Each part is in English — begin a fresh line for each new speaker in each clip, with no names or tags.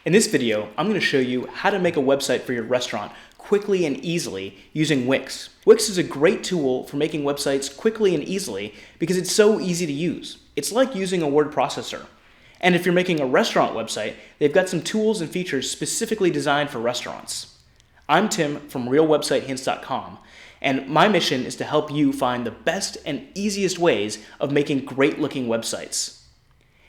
In this video, I'm going to show you how to make a website for your restaurant quickly and easily using Wix. Wix is a great tool for making websites quickly and easily because it's so easy to use. It's like using a word processor. And if you're making a restaurant website, they've got some tools and features specifically designed for restaurants. I'm Tim from RealWebsiteHints.com, and my mission is to help you find the best and easiest ways of making great-looking websites.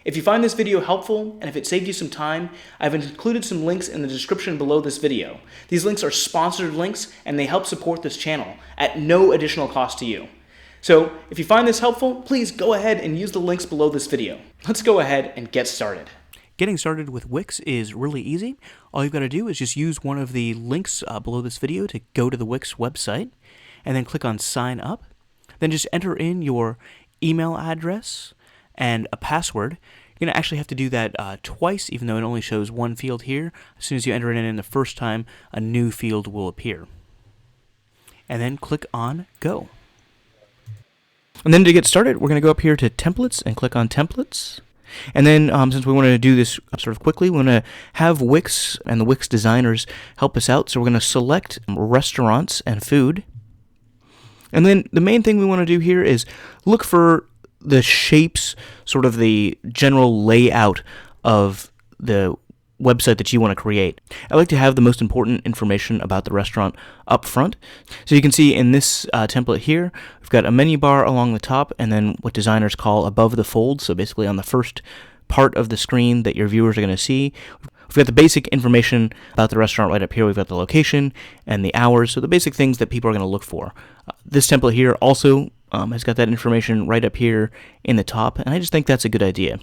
If you find this video helpful, and if it saved you some time, I've included some links in the description below this video. These links are sponsored links, and they help support this channel at no additional cost to you. So if you find this helpful, please go ahead and use the links below this video. Let's go ahead and get started. Getting started with Wix is really easy. All you've got to do is just use one of the links below this video to go to the Wix website, and then click on Sign Up. Then just enter in your email address and a password. You're going to actually have to do that twice, even though it only shows one field here. As soon as you enter it in the first time, a new field will appear. And then click on Go. And then to get started, we're going to go up here to Templates and click on Templates. And then since we want to do this sort of quickly, we want to have Wix and the Wix designers help us out. So we're going to select restaurants and food. And then the main thing we want to do here is look for the shapes, sort of the general layout of the website that you want to create. I like to have the most important information about the restaurant up front. So you can see in this template here, we've got a menu bar along the top and then what designers call above the fold. So basically on the first part of the screen that your viewers are going to see, we've got the basic information about the restaurant right up here. We've got the location and the hours, so the basic things that people are going to look for. This template here also has got that information right up here in the top, and I just think that's a good idea.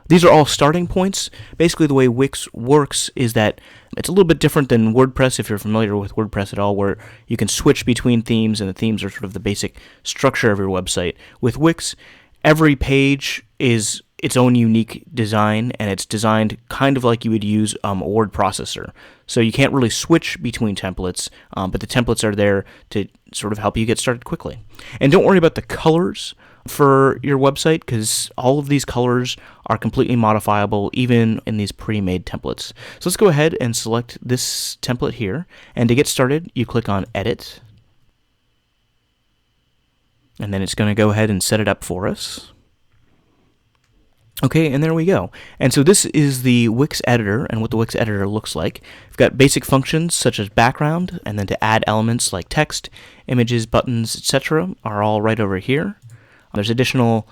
These are all starting points. Basically, the way Wix works is that it's a little bit different than WordPress, if you're familiar with WordPress at all, where you can switch between themes, and the themes are sort of the basic structure of your website. With Wix, every page is its own unique design, and it's designed kind of like you would use a word processor. So you can't really switch between templates, but the templates are there to sort of help you get started quickly. And don't worry about the colors for your website, because all of these colors are completely modifiable, even in these pre-made templates. So let's go ahead and select this template here, and to get started, you click on Edit, and then it's going to go ahead and set it up for us. Okay, and there we go. And so this is the Wix editor and what the Wix editor looks like. We've got basic functions such as background, and then to add elements like text, images, buttons, etc. are all right over here. There's additional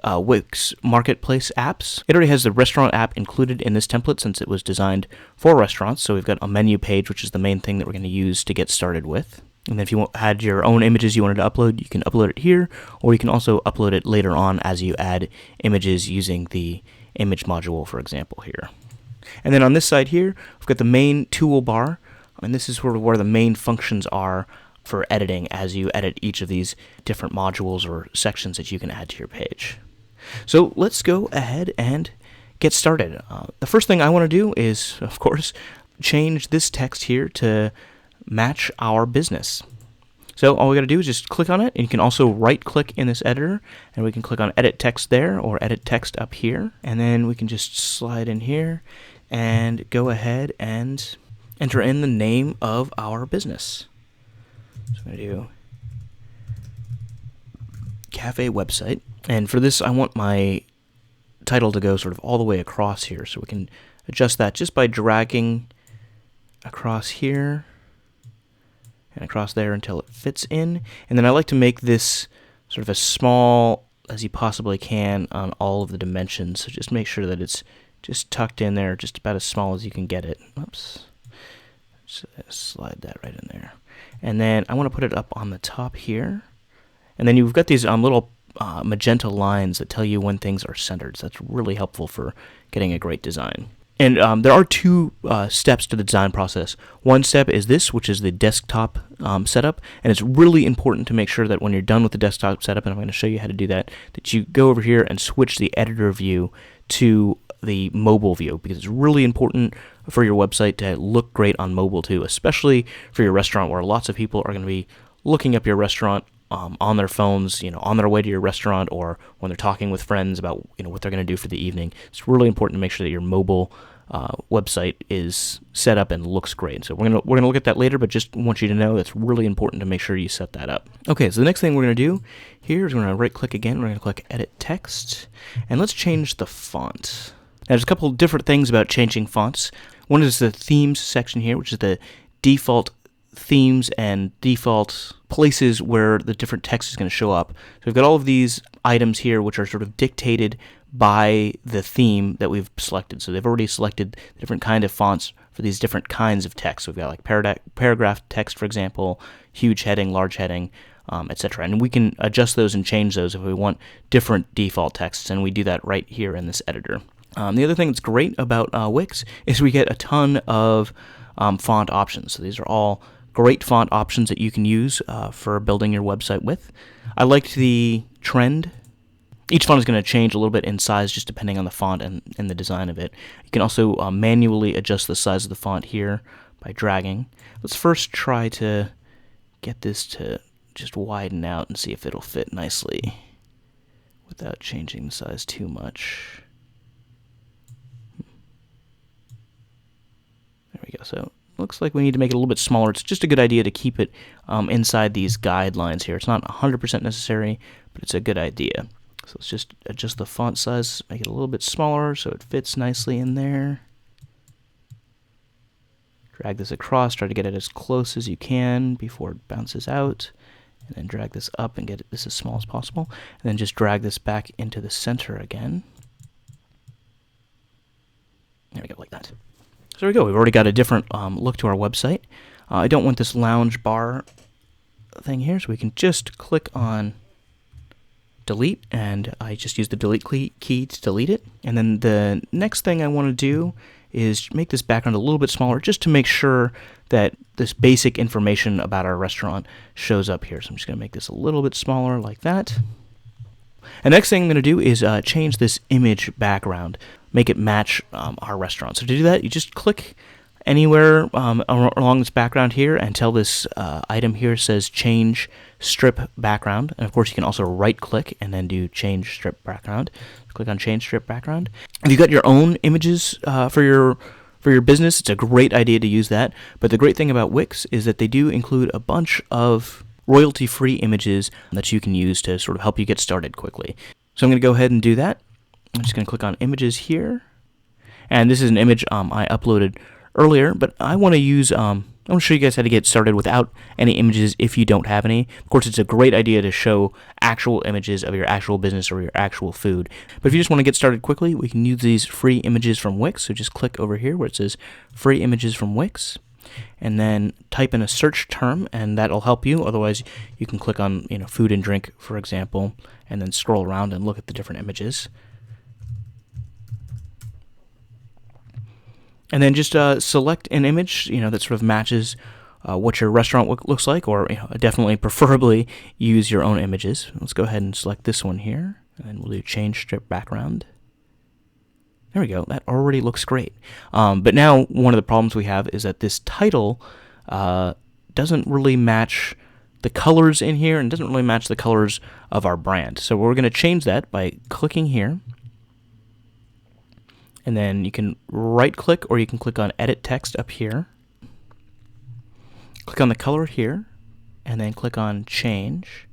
Wix Marketplace apps. It already has the restaurant app included in this template since it was designed for restaurants. So we've got a menu page, which is the main thing that we're going to use to get started with. And then if you had your own images you wanted to upload, you can upload it here, or you can also upload it later on as you add images using the image module, for example, here. And then on this side here, we've got the main toolbar, and this is sort of where the main functions are for editing as you edit each of these different modules or sections that you can add to your page. So let's go ahead and get started. The first thing I want to do is, of course, change this text here to match our business. So all we got to do is just click on it, and you can also right click in this editor, and we can click on edit text there or edit text up here, and then we can just slide in here and go ahead and enter in the name of our business. So I'm going to do cafe website, and for this I want my title to go sort of all the way across here, so we can adjust that just by dragging across here and across there until it fits in. And then I like to make this sort of as small as you possibly can on all of the dimensions. So just make sure that it's just tucked in there, just about as small as you can get it. Oops. So slide that right in there. And then I want to put it up on the top here. And then you've got these little magenta lines that tell you when things are centered. So that's really helpful for getting a great design. And there are two steps to the design process. One step is this, which is the desktop setup, and it's really important to make sure that when you're done with the desktop setup, and I'm going to show you how to do that, that you go over here and switch the editor view to the mobile view, because it's really important for your website to look great on mobile too, especially for your restaurant where lots of people are going to be looking up your restaurant on their phones, on their way to your restaurant, or when they're talking with friends about, what they're going to do for the evening. It's really important to make sure that your mobile website is set up and looks great. So we're gonna look at that later, but just want you to know that's really important to make sure you set that up. Okay, so the next thing we're gonna do here is we're gonna right click again. We're gonna click Edit Text, and let's change the font. Now, there's a couple different things about changing fonts. One is the themes section here, which is the default themes and default places where the different text is going to show up. So we've got all of these items here which are sort of dictated by the theme that we've selected. So they've already selected the different kind of fonts for these different kinds of text. So we've got like paragraph text, for example, huge heading, large heading, etc. And we can adjust those and change those if we want different default texts, and we do that right here in this editor. The other thing that's great about Wix is we get a ton of font options. So these are all great font options that you can use for building your website with. I liked the trend. Each font is going to change a little bit in size just depending on the font and the design of it. You can also manually adjust the size of the font here by dragging. Let's first try to get this to just widen out and see if it'll fit nicely without changing the size too much. There we go. So looks like we need to make it a little bit smaller. It's just a good idea to keep it inside these guidelines here. It's not 100% necessary, but it's a good idea. So let's just adjust the font size, make it a little bit smaller so it fits nicely in there. Drag this across, try to get it as close as you can before it bounces out. And then drag this up and get this as small as possible. And then just drag this back into the center again. There we go, like that. So there we go. We've already got a different look to our website. I don't want this lounge bar thing here, so we can just click on delete, and I just use the delete key to delete it. And then the next thing I want to do is make this background a little bit smaller just to make sure that this basic information about our restaurant shows up here. So I'm just going to make this a little bit smaller like that. And the next thing I'm going to do is change this image background, make it match our restaurant. So to do that, you just click anywhere along this background here until this item here says change strip background. And of course, you can also right click and then do change strip background. Click on change strip background. If you've got your own images for your business, it's a great idea to use that. But the great thing about Wix is that they do include a bunch of royalty-free images that you can use to sort of help you get started quickly. So I'm going to go ahead and do that. I'm just going to click on images here. And this is an image I uploaded earlier, but I want to use, I want to show you guys how to get started without any images if you don't have any. Of course, it's a great idea to show actual images of your actual business or your actual food. But if you just want to get started quickly, we can use these free images from Wix. So just click over here where it says free images from Wix, and then type in a search term, and that'll help you. Otherwise, you can click on food and drink, for example, and then scroll around and look at the different images. And then just select an image, that sort of matches what your restaurant looks like, or definitely, preferably, use your own images. Let's go ahead and select this one here, and we'll do change strip background. There we go. That already looks great. But now one of the problems we have is that this title doesn't really match the colors in here, and doesn't really match the colors of our brand. So we're going to change that by clicking here. And then you can right click, or you can click on edit text up here. Click on the color here, and then click on change.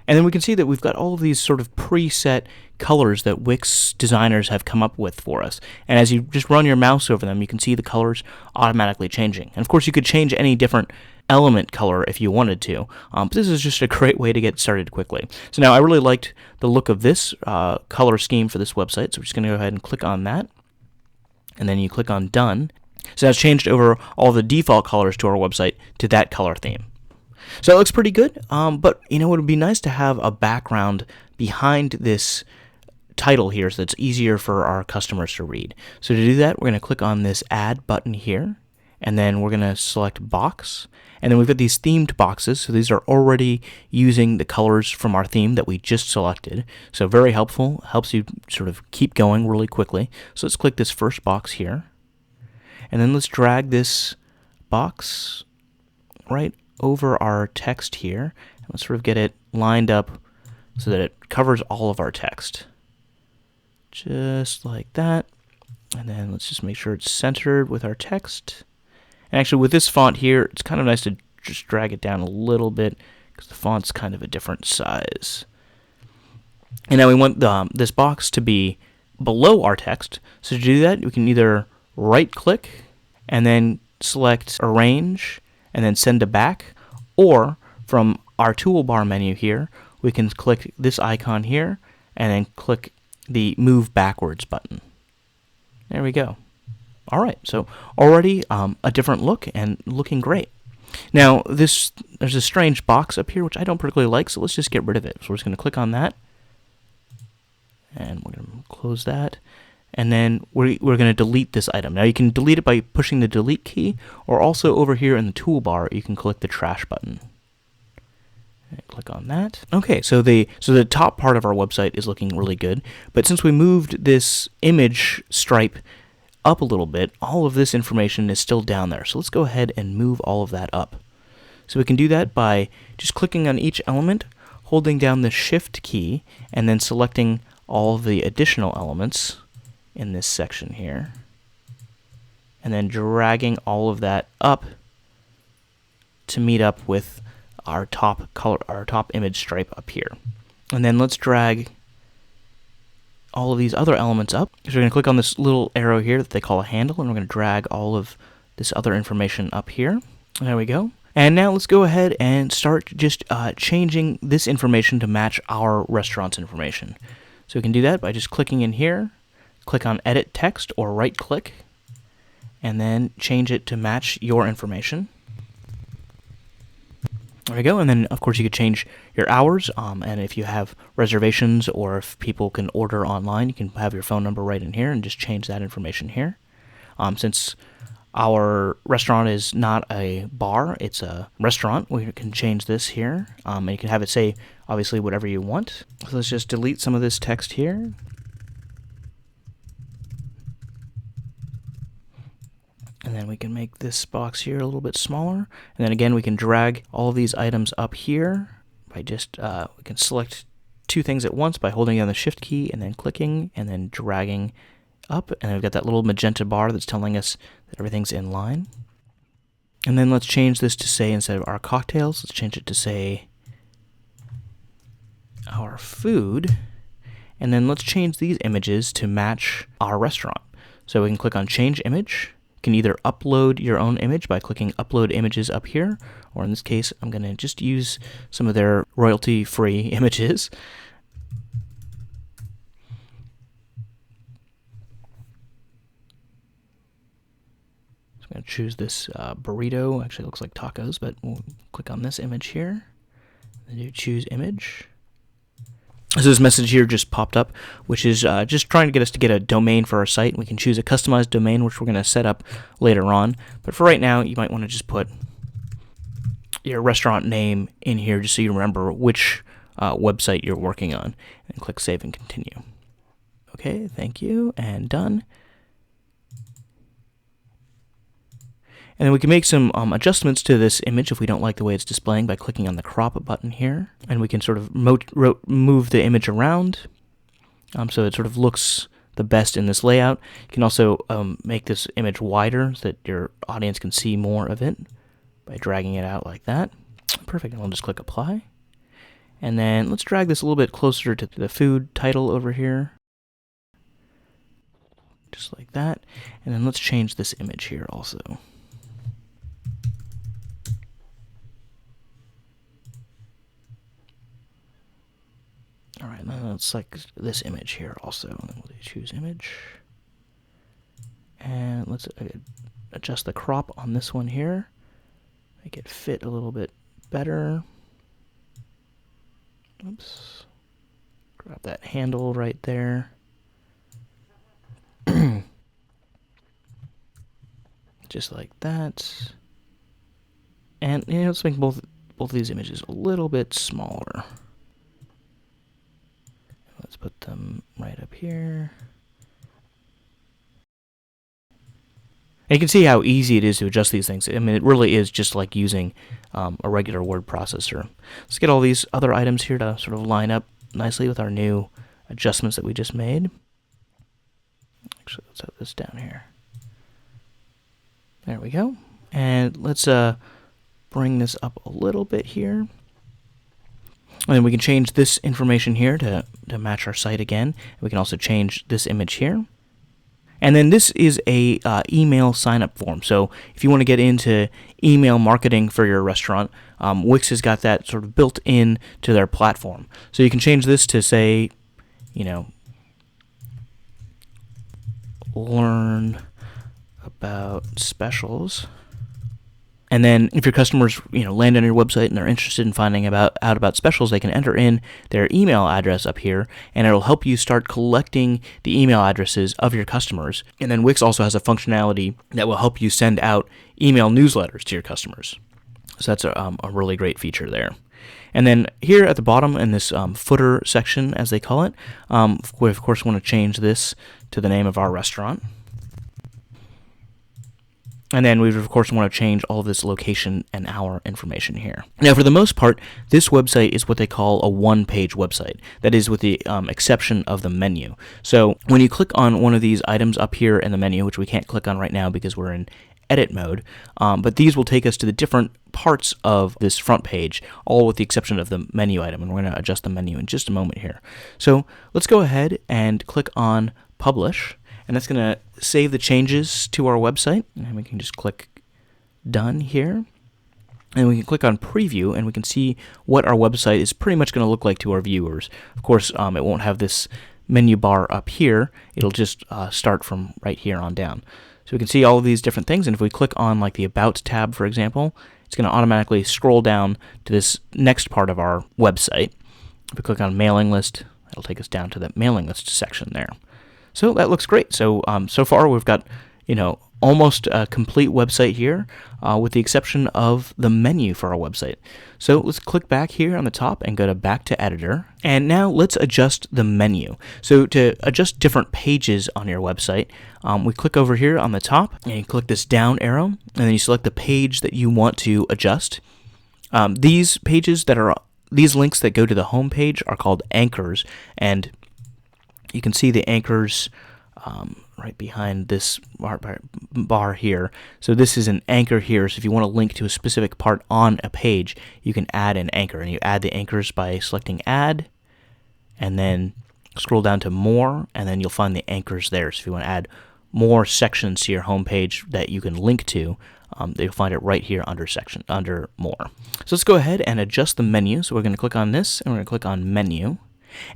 And then we can see that we've got all of these sort of preset colors that Wix designers have come up with for us. And as you just run your mouse over them, you can see the colors automatically changing. And of course, you could change any different element color if you wanted to. But this is just a great way to get started quickly. So now I really liked the look of this color scheme for this website. So we're just going to go ahead and click on that. And then you click on done. So that's changed over all the default colors to our website to that color theme. So it looks pretty good, but it would be nice to have a background behind this title here so it's easier for our customers to read. So to do that, we're going to click on this add button here, and then we're going to select box. And then we've got these themed boxes, so these are already using the colors from our theme that we just selected. So very helpful, helps you sort of keep going really quickly. So let's click this first box here. And then let's drag this box right over our text here. And let's sort of get it lined up so that it covers all of our text. Just like that. And then let's just make sure it's centered with our text. And actually with this font here, it's kind of nice to just drag it down a little bit because the font's kind of a different size. And now we want this box to be below our text. So to do that, we can either right-click and then select Arrange and then Send to Back, or from our toolbar menu here, we can click this icon here and then click the Move Backwards button. There we go. All right, so already a different look and looking great. Now, there's a strange box up here, which I don't particularly like, so let's just get rid of it. So we're just going to click on that, and we're going to close that, and then we're going to delete this item. Now, you can delete it by pushing the Delete key, or also over here in the toolbar, you can click the Trash button. And click on that. Okay, so the top part of our website is looking really good, but since we moved this image stripe up a little bit, all of this information is still down there. So let's go ahead and move all of that up. So we can do that by just clicking on each element, holding down the Shift key, and then selecting all of the additional elements in this section here, and then dragging all of that up to meet up with our top image stripe up here. And then let's drag all of these other elements up. So we're going to click on this little arrow here that they call a handle, and we're going to drag all of this other information up here. There we go. And now let's go ahead and start just changing this information to match our restaurant's information. So we can do that by just clicking in here, click on Edit Text, or right-click, and then change it to match your information. There we go, and then of course you could change your hours, and if you have reservations or if people can order online, you can have your phone number right in here and just change that information here. Since our restaurant is not a bar, it's a restaurant, we can change this here, and you can have it say obviously whatever you want. So let's just delete some of this text here. And then we can make this box here a little bit smaller. And then again, we can drag all of these items up here by just, we can select two things at once by holding down the Shift key and then clicking and then dragging up. And then we've got that little magenta bar that's telling us that everything's in line. And then let's change this to say, instead of our cocktails, let's change it to say our food. And then let's change these images to match our restaurant. So we can click on Change Image. You can either upload your own image by clicking Upload Images up here, or in this case, I'm going to just use some of their royalty-free images. So I'm going to choose this burrito. Actually, it looks like tacos, but we'll click on this image here. Then do Choose Image. So this message here just popped up, which is just trying to get us to get a domain for our site. We can choose a customized domain, which we're going to set up later on. But for right now, you might want to just put your restaurant name in here just so you remember which website you're working on. And click Save and Continue. Okay, thank you, and done. And then we can make some adjustments to this image if we don't like the way it's displaying by clicking on the crop button here. And we can sort of move the image around so it sort of looks the best in this layout. You can also make this image wider so that your audience can see more of it by dragging it out like that. Perfect, and I'll just click Apply. And then let's drag this a little bit closer to the food title over here. Just like that. And then let's change this image here also. All right, now let's like this image here also. We'll choose image. And let's adjust the crop on this one here. Make it fit a little bit better. Oops. Grab that handle right there. Just like that. And let's make both of these images a little bit smaller. Let's put them right up here. And you can see how easy it is to adjust these things. I mean, it really is just like using a regular word processor. Let's get all these other items here to sort of line up nicely with our new adjustments that we just made. Actually, let's have this down here. There we go. And let's bring this up a little bit here. And then we can change this information here to match our site again. We can also change this image here. And then this is a email sign-up form. So if you want to get into email marketing for your restaurant, Wix has got that sort of built in to their platform. So you can change this to say, learn about specials. And then if your customers, land on your website and they're interested in finding out about specials, they can enter in their email address up here, and it'll help you start collecting the email addresses of your customers. And then Wix also has a functionality that will help you send out email newsletters to your customers. So that's a really great feature there. And then here at the bottom in this footer section, as they call it, we of course want to change this to the name of our restaurant. And then we of course want to change all of this location and hour information here. Now, for the most part, this website is what they call a one-page website. That is with the exception of the menu. So when you click on one of these items up here in the menu, which we can't click on right now because we're in edit mode, but these will take us to the different parts of this front page, all with the exception of the menu item. And we're going to adjust the menu in just a moment here. So let's go ahead and click on Publish. And that's going to save the changes to our website. And we can just click Done here. And we can click on Preview, and we can see what our website is pretty much going to look like to our viewers. Of course, it won't have this menu bar up here. It'll just start from right here on down. So we can see all of these different things. And if we click on like the About tab, for example, it's going to automatically scroll down to this next part of our website. If we click on Mailing List, it'll take us down to the Mailing List section there. So that looks great. So so far we've got, almost a complete website here, with the exception of the menu for our website. So let's click back here on the top and go to Back to Editor. And now let's adjust the menu. So to adjust different pages on your website, we click over here on the top and you click this down arrow, and then you select the page that you want to adjust. These links that go to the home page are called anchors, and you can see the anchors right behind this bar here. So this is an anchor here. So if you want to link to a specific part on a page, you can add an anchor. And you add the anchors by selecting Add, and then scroll down to More, and then you'll find the anchors there. So if you want to add more sections to your home page that you can link to, you'll find it right here under More. So let's go ahead and adjust the menu. So we're going to click on this, and we're going to click on Menu.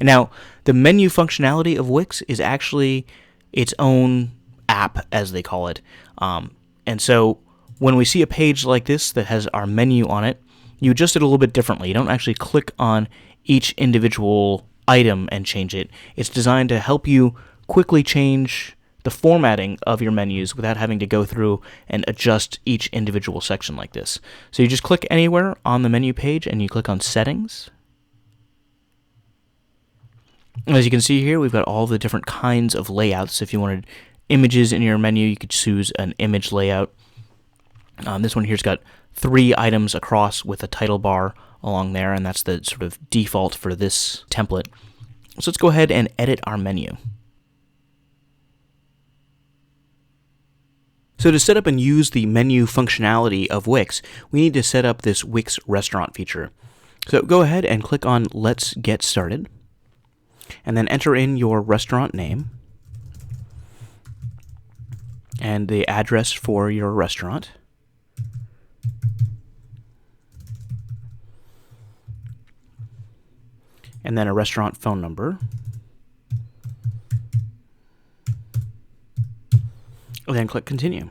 And now, the menu functionality of Wix is actually its own app, as they call it. And so, when we see a page like this that has our menu on it, you adjust it a little bit differently. You don't actually click on each individual item and change it. It's designed to help you quickly change the formatting of your menus without having to go through and adjust each individual section like this. So you just click anywhere on the menu page and you click on Settings. As you can see here, we've got all the different kinds of layouts. If you wanted images in your menu, you could choose an image layout. This one here's got 3 items across with a title bar along there, and that's the sort of default for this template. So let's go ahead and edit our menu. So to set up and use the menu functionality of Wix, we need to set up this Wix Restaurant feature. So go ahead and click on Let's Get Started, and then enter in your restaurant name and the address for your restaurant. And then a restaurant phone number. And then click Continue.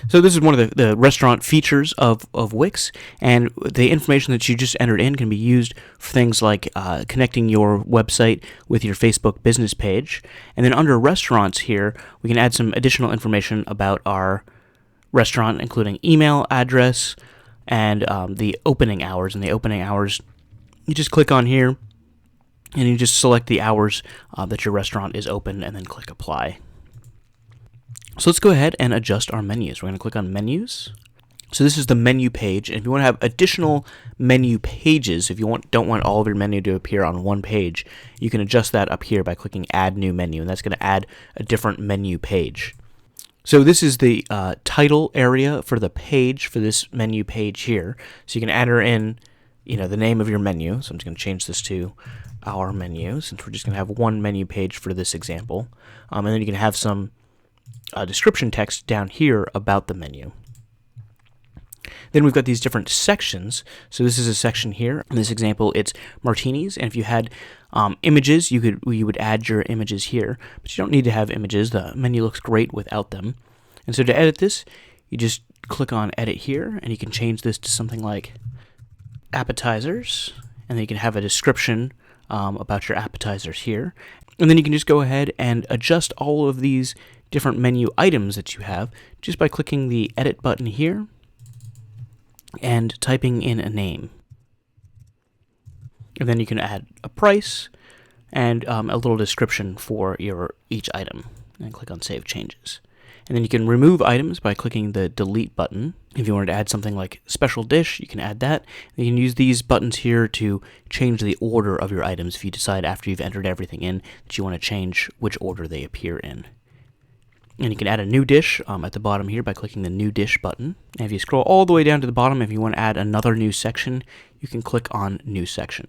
So this is one of the restaurant features of Wix, and the information that you just entered in can be used for things like connecting your website with your Facebook business page. And then under restaurants here, we can add some additional information about our restaurant, including email address and the opening hours. And the opening hours, you just click on here, and you just select the hours that your restaurant is open, and then click Apply. So let's go ahead and adjust our menus. We're going to click on Menus. So this is the menu page, and if you want to have additional menu pages, if you don't want all of your menu to appear on one page, you can adjust that up here by clicking Add New Menu, and that's going to add a different menu page. So this is the title area for the page for this menu page here. So you can enter in, the name of your menu. So I'm just going to change this to Our Menu, since we're just going to have one menu page for this example. And then you can have some description text down here about the menu. Then we've got these different sections. So this is a section here. In this example, it's martinis. And if you had images, you would add your images here. But you don't need to have images. The menu looks great without them. And so to edit this, you just click on Edit here, and you can change this to something like appetizers. And then you can have a description about your appetizers here. And then you can just go ahead and adjust all of these different menu items that you have just by clicking the Edit button here and typing in a name. And then you can add a price and a little description for each item. And click on Save Changes. And then you can remove items by clicking the Delete button. If you wanted to add something like Special Dish, you can add that. And you can use these buttons here to change the order of your items if you decide after you've entered everything in that you want to change which order they appear in. And you can add a new dish at the bottom here by clicking the New Dish button. And if you scroll all the way down to the bottom, if you want to add another new section, you can click on New Section.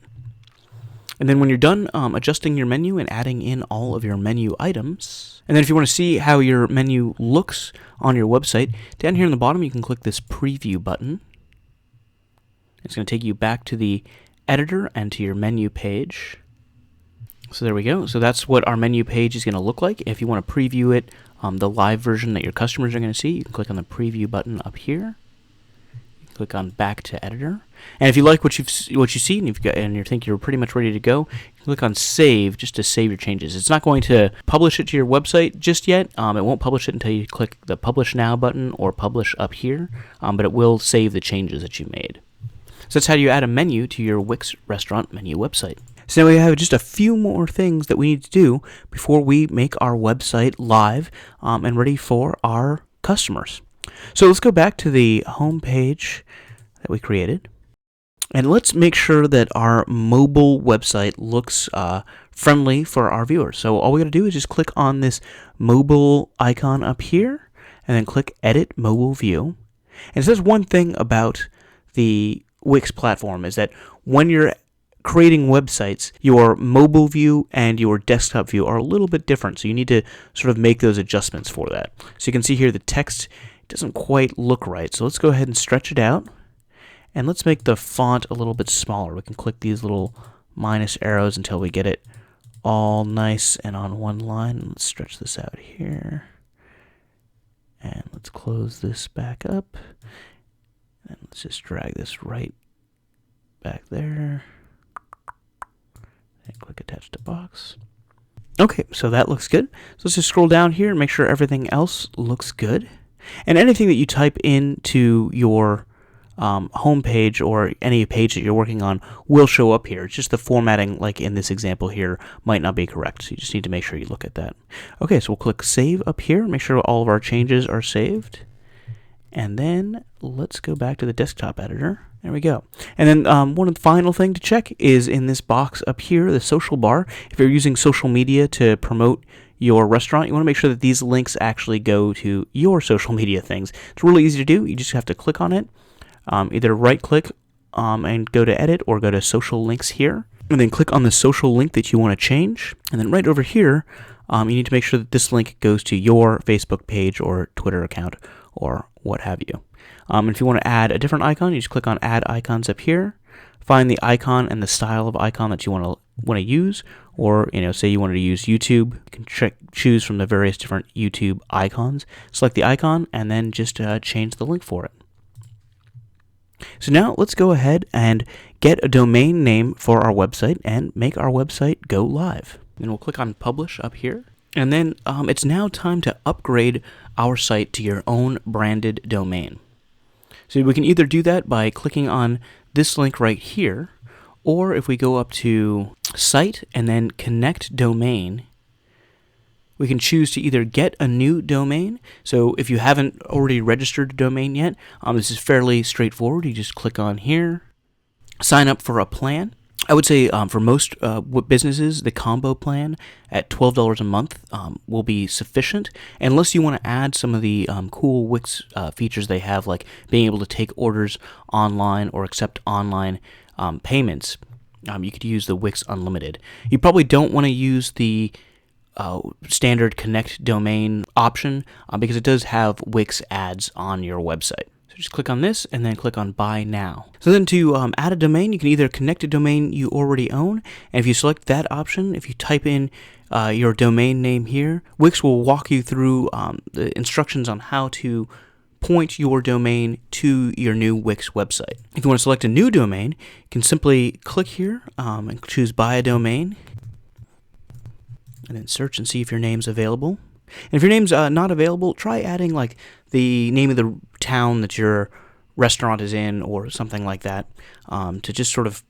And then when you're done adjusting your menu and adding in all of your menu items, and then if you want to see how your menu looks on your website, down here in the bottom you can click this Preview button. It's going to take you back to the editor and to your menu page. So there we go. So that's what our menu page is going to look like. If you want to preview it, the live version that your customers are going to see, you can click on the Preview button up here. Click on Back to Editor. And if you like what you see and you think you're pretty much ready to go, you can click on Save just to save your changes. It's not going to publish it to your website just yet. It won't publish it until you click the Publish Now button or Publish up here, but it will save the changes that you made. So that's how you add a menu to your Wix restaurant menu website. So now we have just a few more things that we need to do before we make our website live and ready for our customers. So let's go back to the home page that we created, and let's make sure that our mobile website looks friendly for our viewers. So all we got to do is just click on this mobile icon up here, and then click Edit Mobile View. And it says one thing about the Wix platform is that when you're creating websites, your mobile view and your desktop view are a little bit different, so you need to sort of make those adjustments for that. So you can see here the text doesn't quite look right, so let's go ahead and stretch it out, and let's make the font a little bit smaller. We can click these little minus arrows until we get it all nice and on one line. Let's stretch this out here, and let's close this back up, and let's just drag this right back there, and click Attach to Box. Okay, so that looks good. So let's just scroll down here and make sure everything else looks good. And anything that you type into your home page or any page that you're working on will show up here. It's just the formatting, like in this example here, might not be correct. So you just need to make sure you look at that. Okay, so we'll click Save up here. Make sure all of our changes are saved. And then let's go back to the desktop editor. There we go. And then one final thing to check is in this box up here, the social bar. If you're using social media to promote your restaurant, you want to make sure that these links actually go to your social media things. It's really easy to do. You just have to click on it. Either right click and go to Edit, or go to Social Links here, and then click on the social link that you want to change. And then right over here, you need to make sure that this link goes to your Facebook page or Twitter account or what have you. And if you want to add a different icon, you just click on Add Icons up here. Find the icon and the style of icon that you want to use, or say you wanted to use YouTube. You can choose from the various different YouTube icons. Select the icon and then just change the link for it. So now let's go ahead and get a domain name for our website and make our website go live. And we'll click on Publish up here. And then it's now time to upgrade our site to your own branded domain. So we can either do that by clicking on this link right here, or if we go up to Site and then Connect Domain, we can choose to either get a new domain. So if you haven't already registered a domain yet, this is fairly straightforward. You just click on here, sign up for a plan. I would say for most businesses, the combo plan at $12 a month will be sufficient, unless you want to add some of the cool Wix features they have, like being able to take orders online or accept online payments. You could use the Wix Unlimited. You probably don't want to use the standard connect domain option because it does have Wix ads on your website. So just click on this and then click on Buy Now. So then to add a domain, you can either connect a domain you already own, and if you select that option, if you type in your domain name here, Wix will walk you through the instructions on how to point your domain to your new Wix website. If you want to select a new domain, you can simply click here and choose Buy a Domain, and then search and see if your name's available. And if your name's not available, try adding like the name of the town that your restaurant is in or something like that to just sort of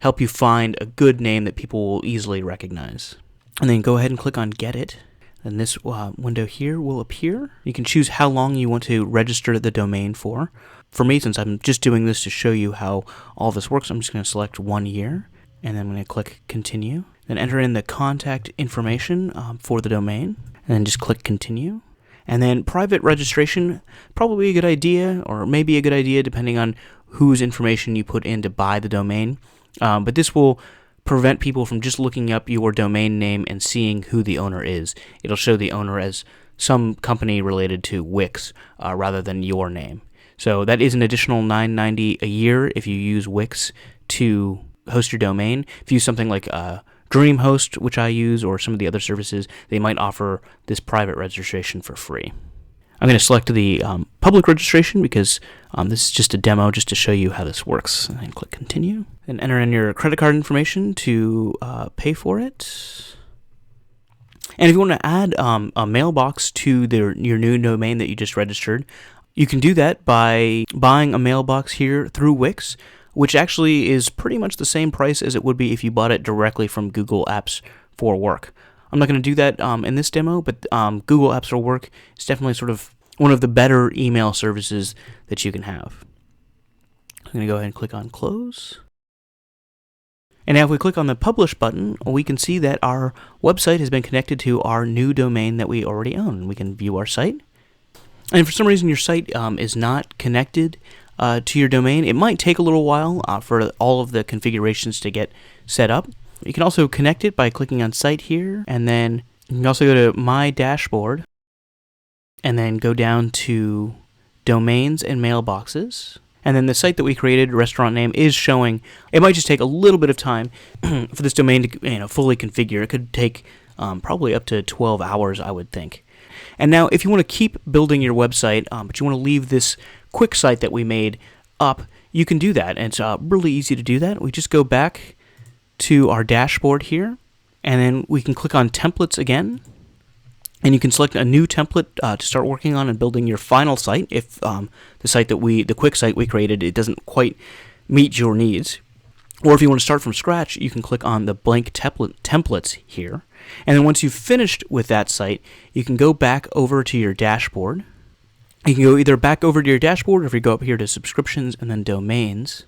help you find a good name that people will easily recognize. And then go ahead and click on Get It. And this window here will appear. You can choose how long you want to register the domain for. For me, since I'm just doing this to show you how all this works, I'm just going to select 1 year. And then I'm going to click Continue. Then enter in the contact information for the domain. And then just click Continue. And then private registration, probably a good idea, or maybe a good idea depending on whose information you put in to buy the domain. But this will prevent people from just looking up your domain name and seeing who the owner is. It'll show the owner as some company related to Wix rather than your name. So that is an additional $9.90 a year if you use Wix to host your domain. If you use something like DreamHost, which I use, or some of the other services, they might offer this private registration for free. I'm going to select the public registration because this is just a demo just to show you how this works. And then click Continue. And enter in your credit card information to pay for it. And if you want to add a mailbox to your new domain that you just registered, you can do that by buying a mailbox here through Wix, which actually is pretty much the same price as it would be if you bought it directly from Google Apps for Work. I'm not going to do that in this demo, but Google Apps for Work is definitely sort of one of the better email services that you can have. I'm going to go ahead and click on Close. And now if we click on the Publish button, we can see that our website has been connected to our new domain that we already own. We can view our site. And if for some reason your site is not connected to your domain, it might take a little while for all of the configurations to get set up. You can also connect it by clicking on Site here, and then you can also go to My Dashboard, and then go down to Domains and Mailboxes. And then the site that we created, restaurant name, is showing. It might just take a little bit of time for this domain to fully configure. It could take probably up to 12 hours, I would think. And now if you want to keep building your website, but you want to leave this quick site that we made up, you can do that. And it's really easy to do that. We just go back to our dashboard here, and then we can click on Templates again, and you can select a new template to start working on and building your final site if the quick site we created, it doesn't quite meet your needs. Or if you want to start from scratch, you can click on the blank templates here. And then once you've finished with that site, you can go back over to your dashboard. You can go either back over to your dashboard, or if you go up here to subscriptions and then domains,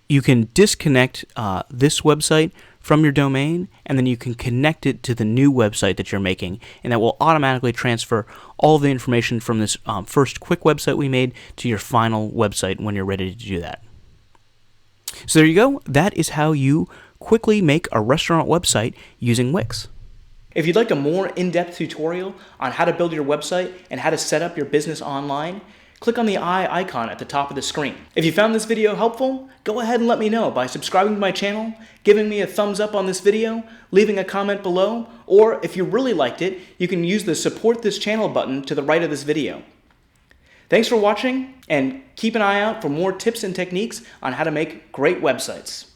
you can disconnect this website from your domain, and then you can connect it to the new website that you're making, and that will automatically transfer all the information from this first quick website we made to your final website when you're ready to do that. So there you go. That is how you quickly make a restaurant website using Wix. If you'd like a more in-depth tutorial on how to build your website and how to set up your business online, click on the eye icon at the top of the screen. If you found this video helpful, go ahead and let me know by subscribing to my channel, giving me a thumbs up on this video, leaving a comment below, or if you really liked it, you can use the Support This Channel button to the right of this video. Thanks for watching, and keep an eye out for more tips and techniques on how to make great websites.